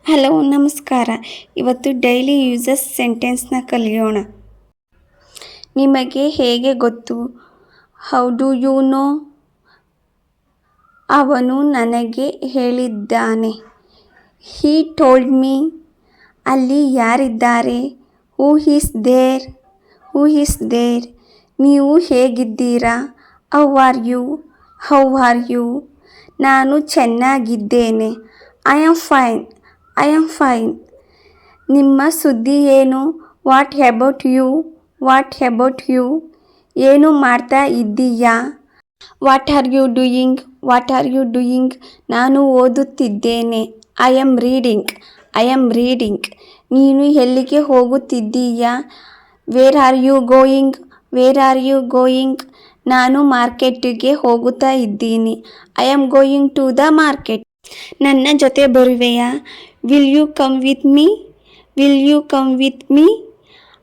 Hello ನಮಸ್ಕಾರ. ಇವತ್ತು daily uses ಸೆಂಟೆನ್ಸ್ನ ಕಲಿಯೋಣ. ನಿಮಗೆ ಹೇಗೆ ಗೊತ್ತು? How do you know? ಅವನು ನನಗೆ ಹೇಳಿದ್ದಾನೆ. He told me. ಅಲ್ಲಿ ಯಾರಿದ್ದಾರೆ? Who is there? Who is there? ನೀವು ಹೇಗಿದ್ದೀರಾ? How are you? How are you? ನಾನು ಚೆನ್ನಾಗಿದ್ದೇನೆ. I am fine. I am fine. ನಿಮ್ಮ ಸುದ್ದಿ ಏನು? What about you? What about you? ಏನು ಮಾಡ್ತಾ ಇದ್ದೀಯಾ? What are you doing? What are you doing? ನಾನು ಓದುತ್ತಿದ್ದೇನೆ. I am reading. I am reading. ನೀನು ಎಲ್ಲಿಗೆ ಹೋಗುತ್ತಿದ್ದೀಯಾ? Wear are you going? Where are you going? ನಾನು ಮಾರ್ಕೆಟಿಗೆ ಹೋಗುತ್ತಾ ಇದ್ದೀನಿ. I am going to the market. ನನ್ನ ಜೊತೆ ಬರುವೆಯಾ? Will you come with me? Will you come with me?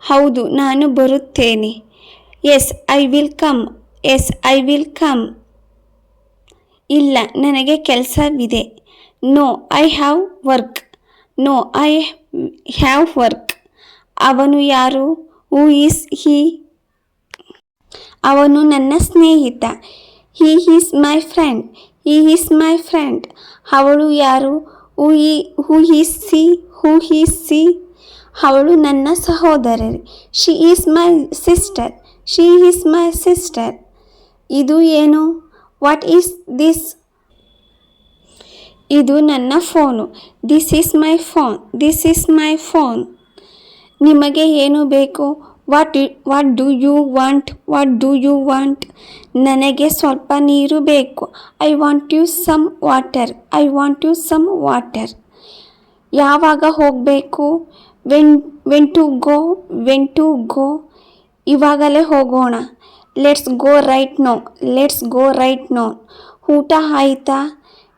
ಹೌದು, ನಾನು ಬರುತ್ತೇನೆ. Yes I will come. Yes I will come. ಇಲ್ಲ, ನನಗೆ ಕೆಲಸವಿದೆ. No I have work. No I have work. ಅವನು ಯಾರು? Who is he? ಅವನು ನನ್ನ ಸ್ನೇಹಿತ. He is my friend. He is my friend. ಅವಳು ಯಾರು? Who is she? Who is she? ಅವಳು ನನ್ನ ಸಹೋದರಿ. She is my sister. She is my sister. ಇದು ಏನು? What is this? ಇದು ನನ್ನ phone. This is my phone. This is my phone. ನಿಮಗೆ ಏನು ಬೇಕು? What do you want? What do you want? ನನಗೆ ಸ್ವಲ್ಪ ನೀರು ಬೇಕು. I want you some water. I want you some water. ಯಾವಾಗ ಹೋಗಬೇಕು? When to go? When to go? ಇವಾಗಲೇ ಹೋಗೋಣ. Let's go right no. Let's go right no. ಊಟ ಆಯಿತಾ?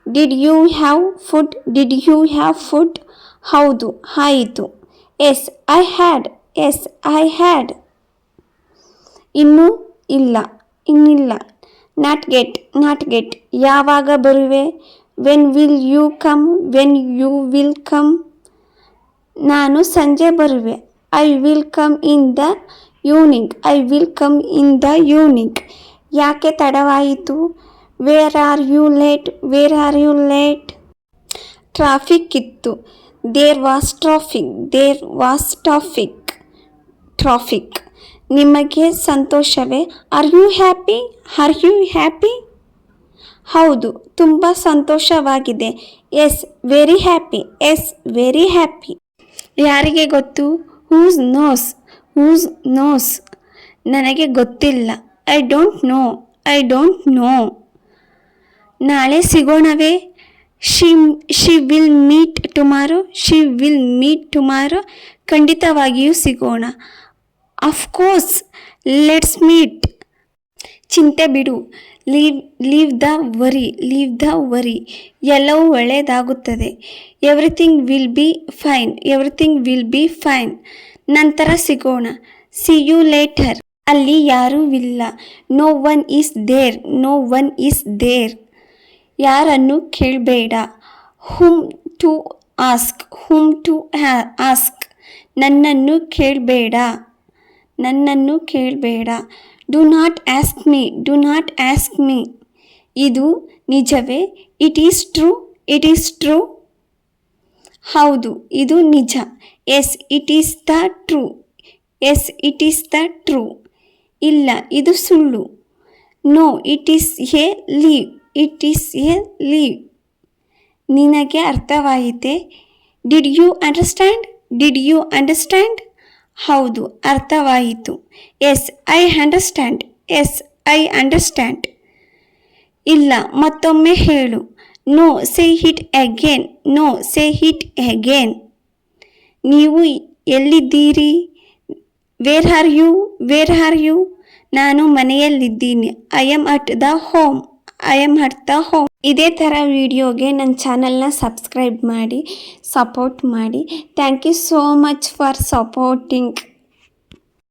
Did you have food? Did you have food? ಹೌದು, ಆಯಿತು. Yes I had. Yes I had. ಇನ್ನೂ ಇಲ್ಲ. ಇನ್ನಿಲ್ಲ. Not get. Not get. ಯಾವಾಗ ಬರುವೆ? When will you come? When you will come? ನಾನು ಸಂಜೆ ಬರುವೆ. I will come in the evening. I will come in the evening. ಯಾಕೆ ತಡವಾಯಿತು? Where are you late? Where are you late? Traffic ಇತ್ತು. There was traffic. There was traffic. Traffic. ನಿಮಗೆ ಸಂತೋಷವೇ? Are you happy? Are you happy? ಹೌದು, ತುಂಬ ಸಂತೋಷವಾಗಿದೆ. Yes very happy. Yes very happy. ಯಾರಿಗೆ ಗೊತ್ತು? Who's knows? Who's knows? ನನಗೆ ಗೊತ್ತಿಲ್ಲ. I don't know. I don't know. ನಾಳೆ ಸಿಗೋಣವೇ? She will meet tomorrow. She will meet tomorrow. ಖಂಡಿತವಾಗಿಯೂ ಸಿಗೋಣ. Of course let's meet. ಚಿಂತೆ ಬಿಡು. Leave the worry. Leave the worry. ಎಲ್ಲವೂ ಒಳ್ಳೆಯದಾಗುತ್ತದೆ. Everything will be fine. Everything will be fine. ನಂತರ ಸಿಗೋಣ. See you later. ಅಲ್ಲಿ ಯಾರೂ ಇಲ್ಲ. No one is there. No one is there. ಯಾರನ್ನು ಕೇಳಬೇಡ. Whom to ask. Whom to ask. ನನ್ನನ್ನು ಕೇಳಬೇಡ. ನನ್ನನ್ನು ಕೇಳಬೇಡ. Do not ask me. Do not ask me. ಇದು ನಿಜವೇ? It is true. It is true. ಹೌದು, ಇದು ನಿಜ. Yes it is the true. Yes it is the true. ಇಲ್ಲ, ಇದು ಸುಳ್ಳು. No it is a leave. It is a leave. ನಿನಗೆ ಅರ್ಥವಾಯಿತೆ? Did you understand? Did you understand? ಹೌದು, ಅರ್ಥವಾಯಿತು. Yes I understand. Yes I understand. ಇಲ್ಲ, ಮತ್ತೊಮ್ಮೆ ಹೇಳು. No say it again. No say it again. ನೀವು ಎಲ್ಲಿದ್ದೀರಿ? Where are you? Where are you? ನಾನು ಮನೆಯಲ್ಲಿದ್ದೀನಿ. I am at the home. I am at the home. ಇದೇ ಥರ ವಿಡಿಯೋಗೆ ನನ್ನ ಚಾನಲ್ನ ಸಬ್ಸ್ಕ್ರೈಬ್ ಮಾಡಿ, ಸಪೋರ್ಟ್ ಮಾಡಿ. Thank you so much for supporting.